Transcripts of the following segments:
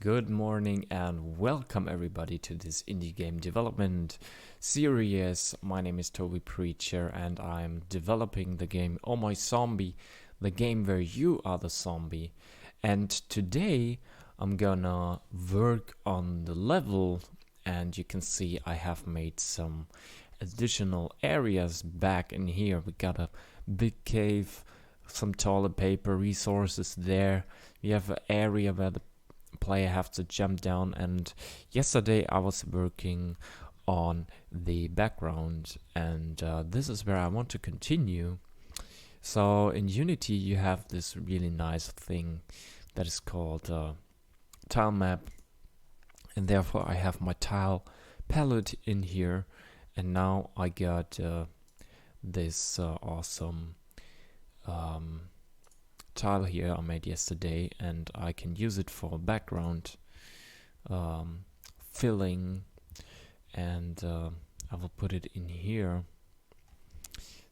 Good morning and welcome everybody to this indie game development series. My name is Toby Preacher and I'm developing the game Oh My Zombie, the game where you are the zombie. And today I'm gonna work on the level, and you can see I have made some additional areas back in here. We got a big cave, some toilet paper, resources there. We have an area where the player have to jump down, and yesterday I was working on the background, and this is where I want to continue. So in Unity you have this really nice thing that is called tile map, and therefore I have my tile palette in here, and now I got this awesome tile here I made yesterday, and I can use it for background filling, and I will put it in here.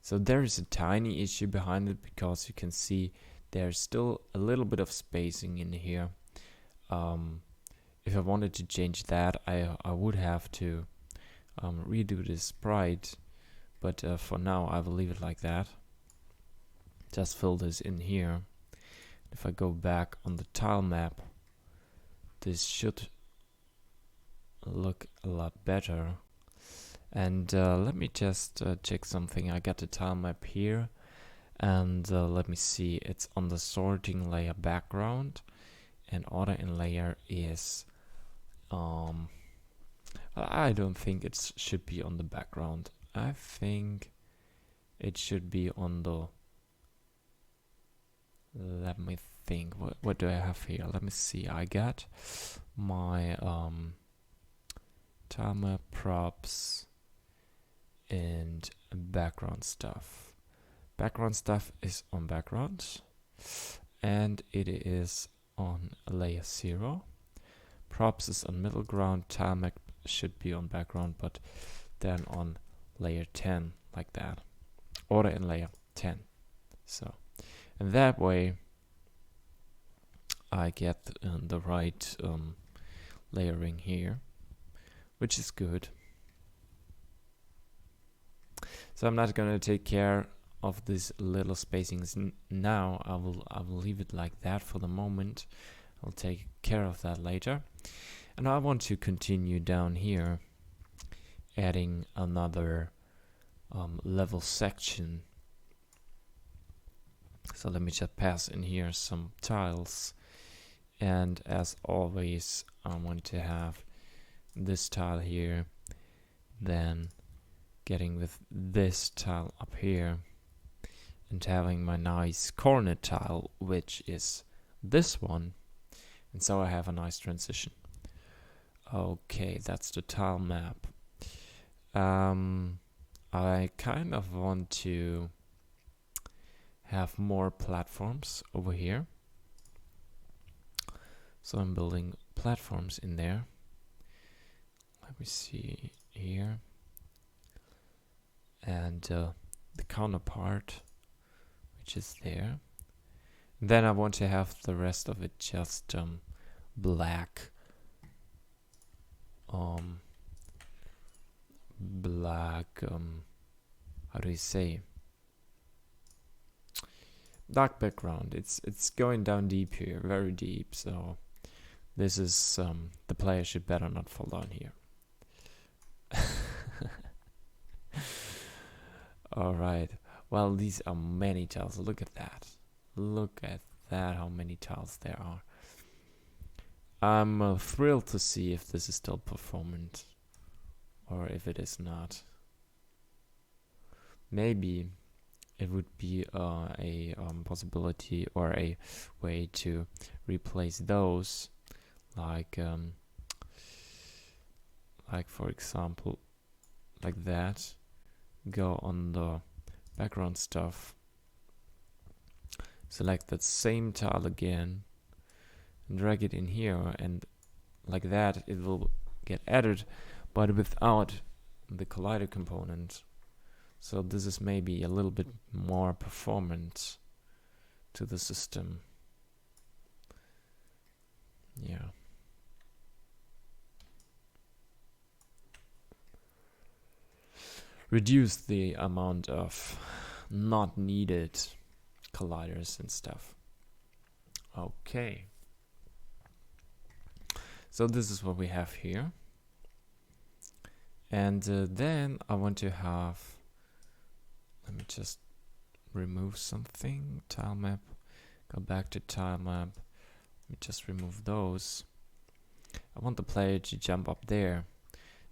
So there is a tiny issue behind it, because you can see there's still a little bit of spacing in here. If I wanted to change that, I would have to redo this sprite, but for now I will leave it like that. Just fill this in here. If I go back on the tile map, this should look a lot better. And let me just check something. I got the tile map here, and let me see, it's on the sorting layer background, and order in layer is I don't think it should be on the background. I think it should be on the, let me think, what do I have here? Let me see. I got my tile map props and background stuff. Background stuff is on background, and it is on layer 0. Props is on middle ground. Tile map should be on background, but then on layer 10, like that. Order in layer 10. So, and that way I get the right layering here, which is good. So I'm not gonna take care of these little spacings now. I will leave it like that for the moment. I'll take care of that later. And I want to continue down here, adding another level section. So let me just pass in here some tiles, and as always I want to have this tile here, then getting with this tile up here, and having my nice corner tile, which is this one, and so I have a nice transition. Okay, that's the tile map. I kind of want to have more platforms over here, so I'm building platforms in there. Let me see here, and the counterpart, which is there. And then I want to have the rest of it just black. How do you say? Dark background. It's going down deep here, very deep. So this is the player should better not fall down here. All right. Well, these are many tiles. Look at that. Look at that. How many tiles there are. I'm thrilled to see if this is still performant, or if it is not. Maybe it would be a possibility or a way to replace those, like for example, like that. Go on the background stuff, select that same tile again, and drag it in here, and like that it will get added, but without the collider component. So this is maybe a little bit more performant to the system. Yeah. reduce the amount of not needed colliders and stuff. Okay. So this is what we have here. And then I want to have, let me just remove something, tile map, go back to tile map, let me just remove those. I want the player to jump up there,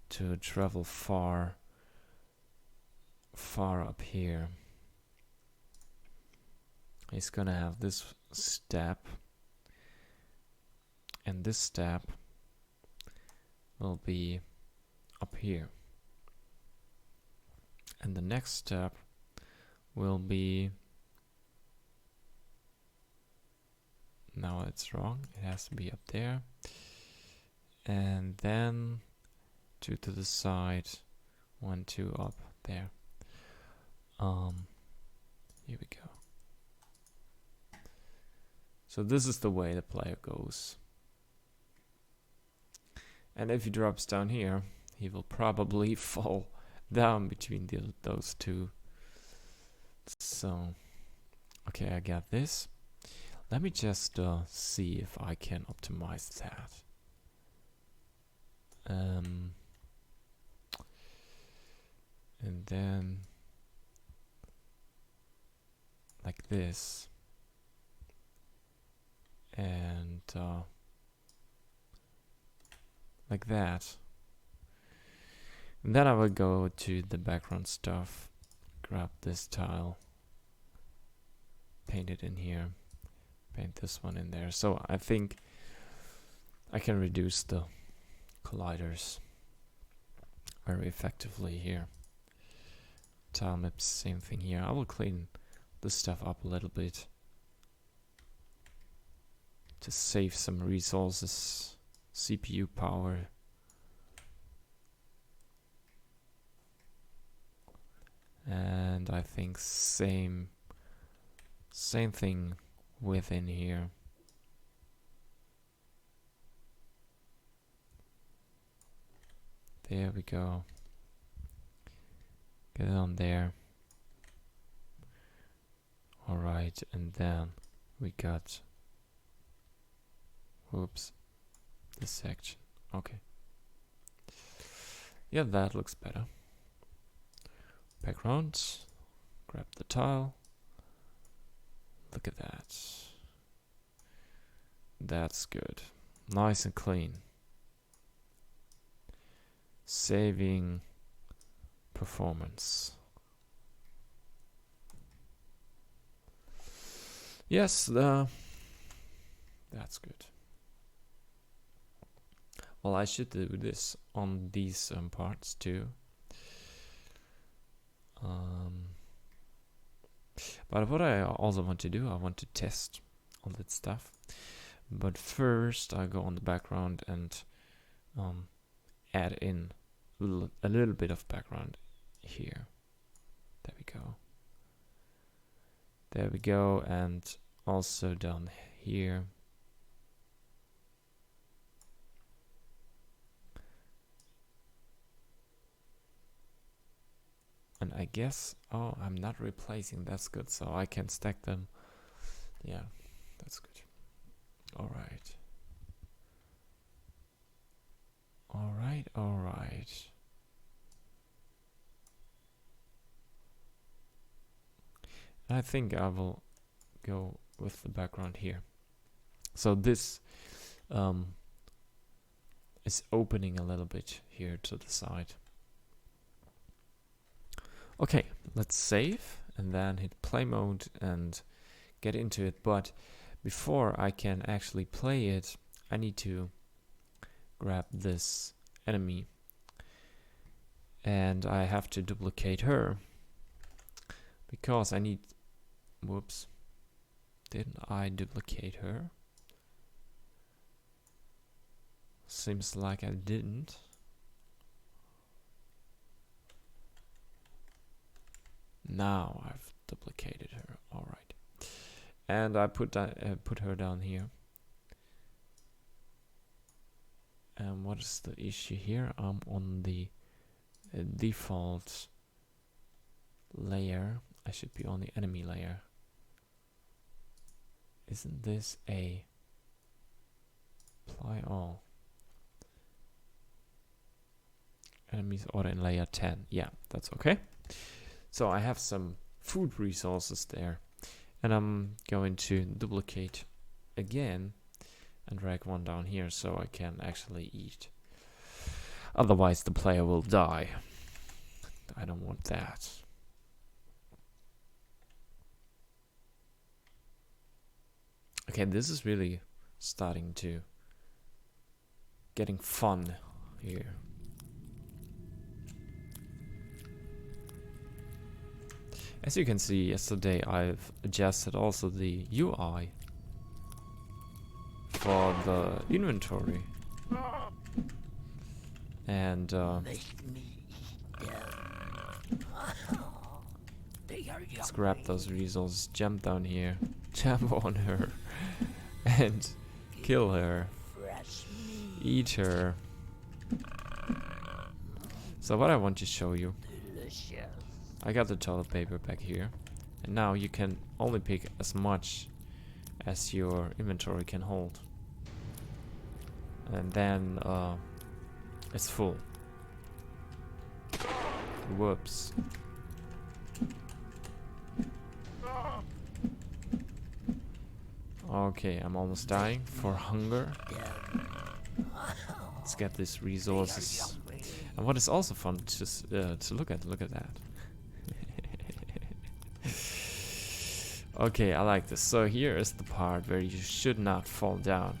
to travel far up here. He's gonna have this step, and this step will be up here, and the next step will be, now it's wrong, it has to be up there, and then 2 to the side, 1, 2 up there. Here we go. So this is the way the player goes. And if he drops down here, he will probably fall down between those two. So, okay, I got this. Let me just see if I can optimize that. And then like this, and like that. And then I will go to the background stuff, grab this tile, paint it in here, paint this one in there. So I think I can reduce the colliders very effectively here. Tile maps, same thing here. I will clean this stuff up a little bit to save some resources, CPU power. And I think same thing within here. There we go. Get it on there. Alright, and then we got, whoops, this section. Okay. Yeah, that looks better. Background, grab the tile. Look at that. That's good. Nice and clean. Saving performance. Yes, that's good. Well, I should do this on these parts too. But what I also want to do, I want to test all that stuff. But first, I go on the background and add in a little bit of background here. There we go. There we go, and also down here. And I guess, oh, I'm not replacing, that's good, so I can stack them. Yeah, that's good. Alright. Alright, alright. I think I will go with the background here. So this is opening a little bit here to the side. Okay, let's save and then hit play mode and get into it. But before I can actually play it, I need to grab this enemy and I have to duplicate her because I need, whoops, didn't I duplicate her? Seems like I didn't. Now I've duplicated her. All right, and I put her down here. And what is the issue here? I'm on the default layer. I should be on the enemy layer. Isn't this a apply all? Enemies order in layer 10. Yeah, that's okay. So I have some food resources there. And I'm going to duplicate again and drag one down here so I can actually eat. Otherwise the player will die. I don't want that. Okay, this is really starting to getting fun here. As you can see, yesterday I've adjusted also the UI for the inventory. And let's grab those resources, jump down here, jump on her, and kill her, eat her. So what I want to show you, I got the toilet paper back here, and now you can only pick as much as your inventory can hold, and then it's full. Whoops. Okay, I'm almost dying for hunger. Let's get these resources. And what is also fun to look at that. Okay, I like this. So here is the part where you should not fall down.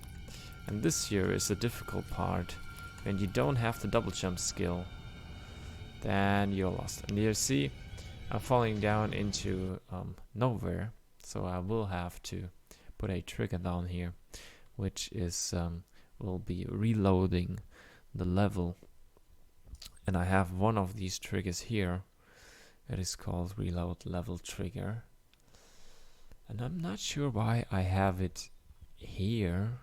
And this here is a difficult part. When you don't have the double jump skill, then you're lost. And you see, I'm falling down into nowhere. So I will have to put a trigger down here, which is will be reloading the level. And I have one of these triggers here. It is called reload level trigger. And I'm not sure why I have it here.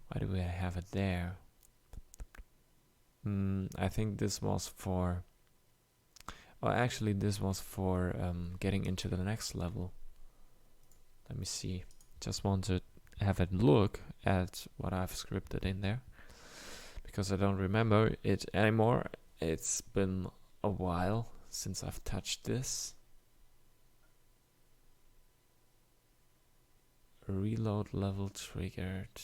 Why do I have it there? I think this was for... Well, actually this was for getting into the next level. Let me see. Just want to have a look at what I've scripted in there, because I don't remember it anymore. It's been a while since I've touched this. Reload level triggered.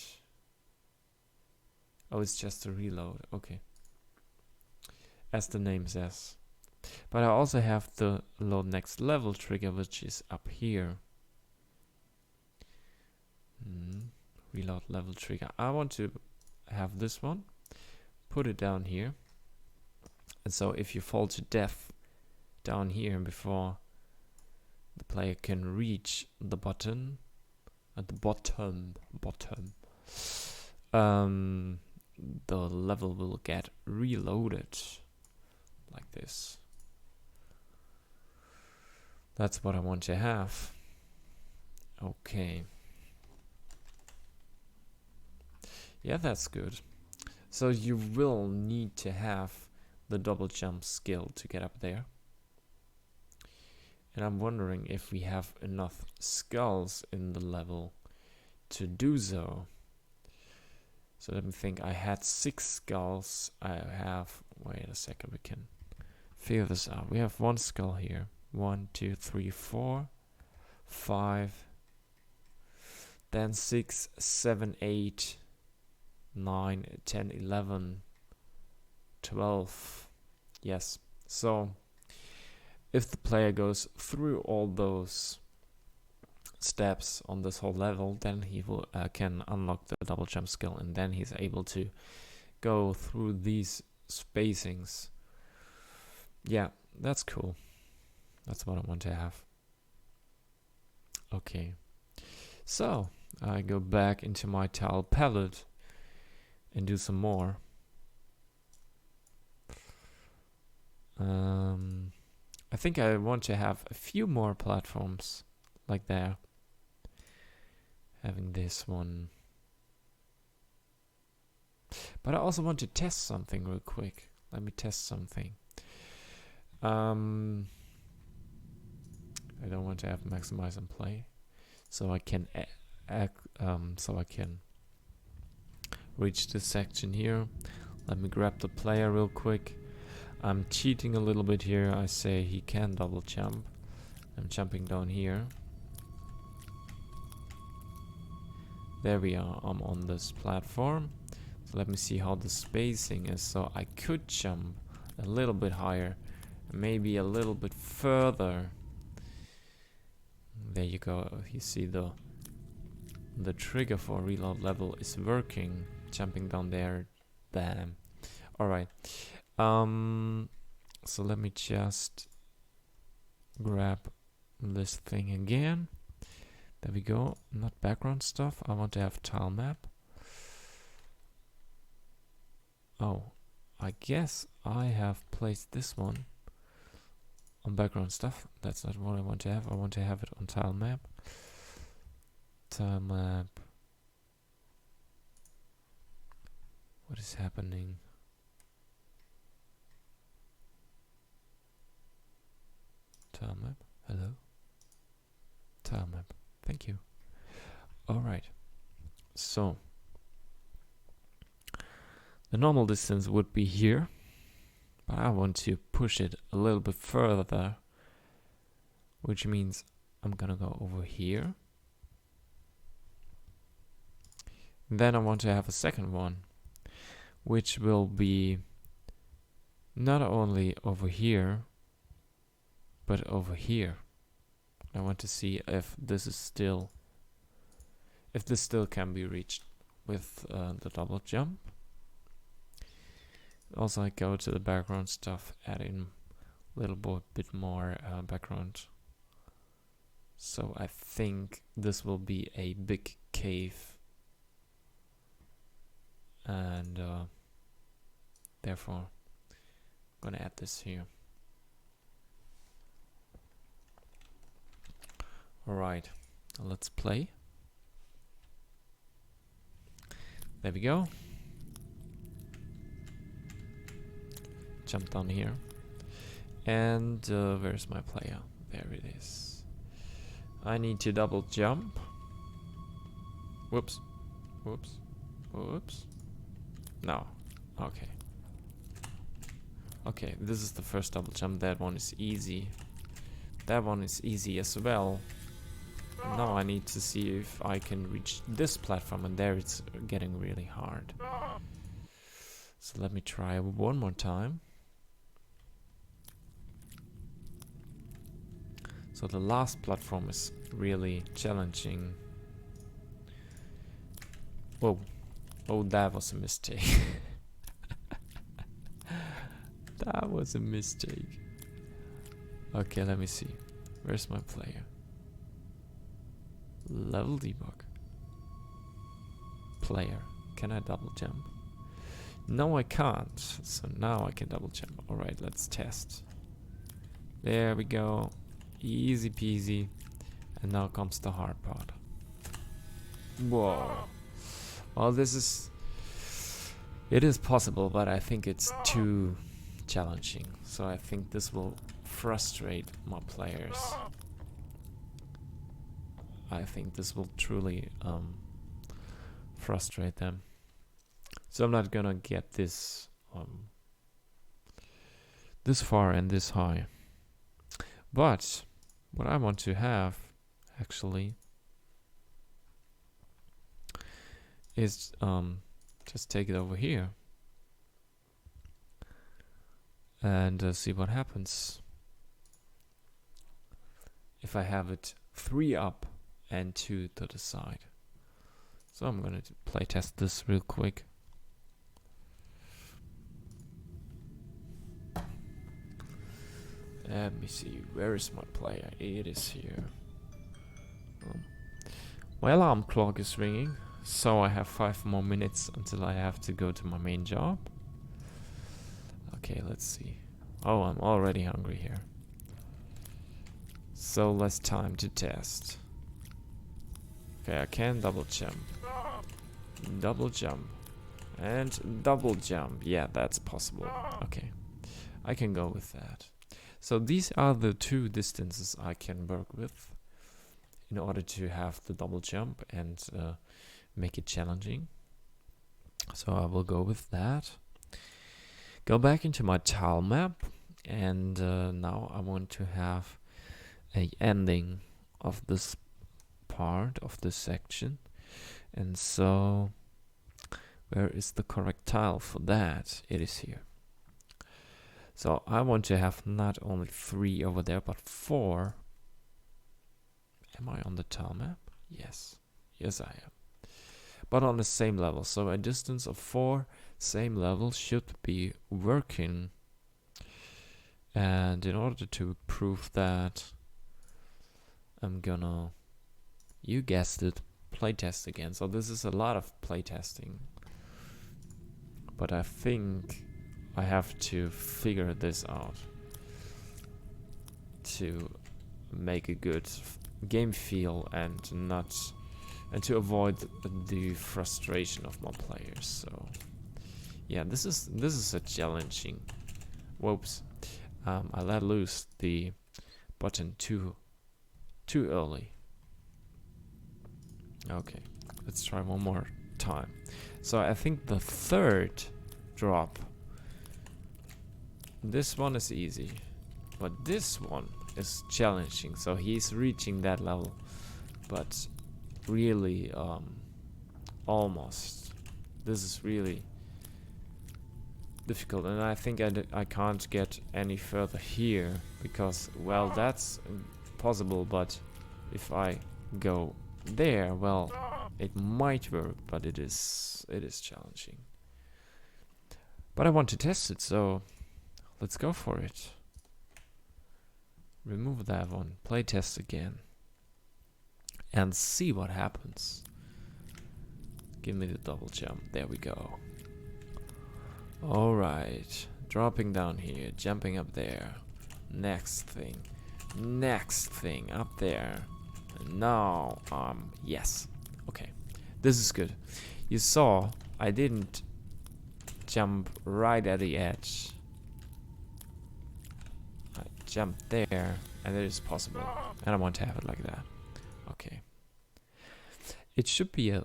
Oh, it's just a reload. Okay. As the name says. But I also have the load next level trigger, which is up here. Reload level trigger. I want to have this one. Put it down here. And so if you fall to death down here before the player can reach the button, at the bottom, the level will get reloaded like this. That's what I want to have. Okay. Yeah, that's good. So you will need to have the double jump skill to get up there. And I'm wondering if we have enough skulls in the level to do so. So let me think. I had 6 skulls. I have... Wait a second. We can figure this out. We have 1 skull here. 1, 2, 3, 4, 5. Then 6, 7, 8, 9, 10, 11, 12. Yes. So if the player goes through all those steps on this whole level, then he will can unlock the double jump skill, and then he's able to go through these spacings. Yeah, that's cool. That's what I want to have. Okay, so I go back into my tile palette and do some more. I think I want to have a few more platforms like there. Having this one. But I also want to test something real quick. Let me test something. I don't want to have maximize and play, so I can reach this section here. Let me grab the player real quick. I'm cheating a little bit here. I say he can double jump. I'm jumping down here. There we are. I'm on this platform. So let me see how the spacing is. So I could jump a little bit higher, maybe a little bit further. There you go. You see the trigger for reload level is working. Jumping down there. Bam. Alright. So let me just grab this thing again. There we go. Not background stuff. I want to have tile map. Oh, I guess I have placed this one on background stuff. That's not what I want to have. I want to have it on tile map. Tile map. What is happening? Tile map. Hello? Tile map. Thank you. Alright. So the normal distance would be here, but I want to push it a little bit further, which means I'm gonna go over here. Then I want to have a second one, which will be not only over here, but over here. I want to see if this still can be reached with the double jump. Also, I go to the background stuff, add in a little bit more background. So I think this will be a big cave, and therefore I'm gonna add this here. Alright, let's play. There we go. Jump down here. And where's my player? There it is. I need to double jump. Whoops. Whoops. Whoops. No. Okay. Okay, this is the first double jump. That one is easy. That one is easy as well. Now I need to see if I can reach this platform, and there it's getting really hard. So let me try one more time. So the last platform is really challenging. Whoa. Oh, that was a mistake. That was a mistake. Okay, let me see. Where's my player? Level debug. Player. Can I double jump? No, I can't. So now I can double jump. Alright, let's test. There we go. Easy peasy. And now comes the hard part. Whoa. Well, this is... It is possible, but I think it's too challenging. So I think this will frustrate my players. I think this will truly frustrate them. So I'm not gonna get this this far and this high. But what I want to have actually is just take it over here and see what happens if I have it 3 up and 2 to the side. So I'm gonna play test this real quick. Let me see, where is my player? It is here. My alarm clock is ringing, so I have 5 more minutes until I have to go to my main job. Okay, let's see. Oh, I'm already hungry here. So less time to test. Okay, I can double jump. Double jump. And double jump. Yeah, that's possible. Okay, I can go with that. So these are the two distances I can work with in order to have the double jump and make it challenging. So I will go with that. Go back into my tile map, and now I want to have a ending of this part of this section. And so where is the correct tile for that? It is here. So I want to have not only 3 over there, but 4. Am I on the tile map? Yes. Yes, I am. But on the same level. So a distance of 4, same level, should be working. And in order to prove that, I'm gonna, you guessed it, playtest again. So this is a lot of playtesting. But I think I have to figure this out to make a good game feel and to avoid the frustration of my players. So yeah, this is a challenging. Whoops, I let loose the button too early. Okay, let's try one more time. So I think the third drop, this one is easy, but this one is challenging. So he's reaching that level, but really almost. This is really difficult, and I think I can't get any further here because, well, that's possible, but if I go there, well, it might work, but it is challenging. But I want to test it, so let's go for it. Remove that one, play test again, and see what happens. Give me the double jump. There we go. Alright, dropping down here, jumping up there. Next thing up there. Now, yes. Okay, this is good. You saw I didn't jump right at the edge. I jumped there, and it is possible. And I want to have it like that. Okay. It should be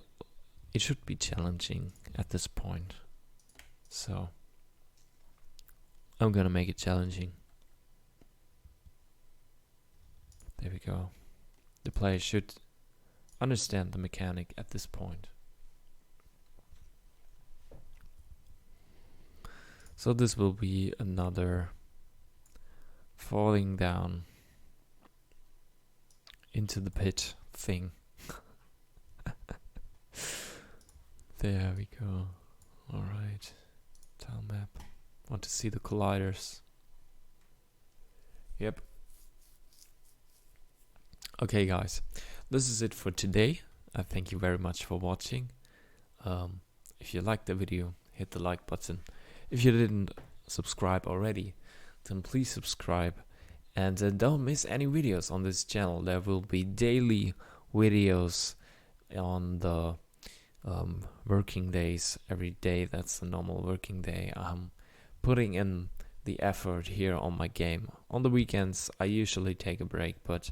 challenging at this point. So I'm gonna make it challenging. There we go. The player should understand the mechanic at this point. So this will be another falling down into the pit thing. There we go. Alright. Tile map. Want to see the colliders. Yep. Okay guys, this is it for today. I thank you very much for watching. If you liked the video, hit the like button. If you didn't subscribe already, then please subscribe. And don't miss any videos on this channel. There will be daily videos on the working days. Every day, that's a normal working day. I'm putting in the effort here on my game. On the weekends, I usually take a break, but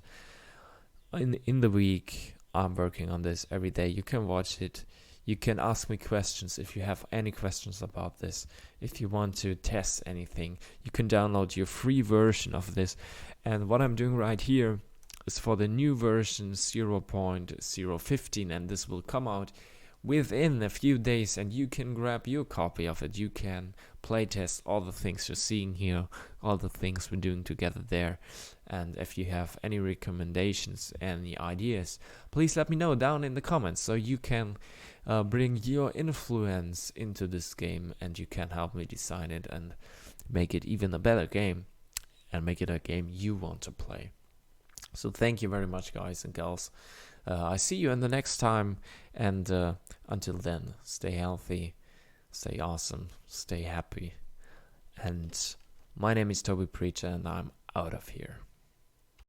in the week, I'm working on this every day. You can watch it. You can ask me questions if you have any questions about this. If you want to test anything, you can download your free version of this. And what I'm doing right here is for the new version 0.015, and this will come out within a few days, and you can grab your copy of it. You can playtest all the things you're seeing here, all the things we're doing together there. And if you have any recommendations, any ideas, please let me know down in the comments, so you can bring your influence into this game, and you can help me design it and make it even a better game, and make it a game you want to play. So thank you very much, guys and gals. I see you in the next time, and until then, stay healthy, stay awesome, stay happy. And my name is Toby Preacher, and I'm out of here.